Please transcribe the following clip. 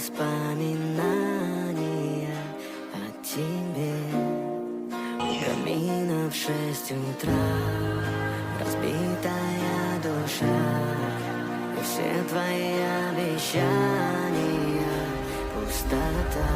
воспоминания о тебе. Камина в 6 утра, разбитая душа, и все твои обещания пустота.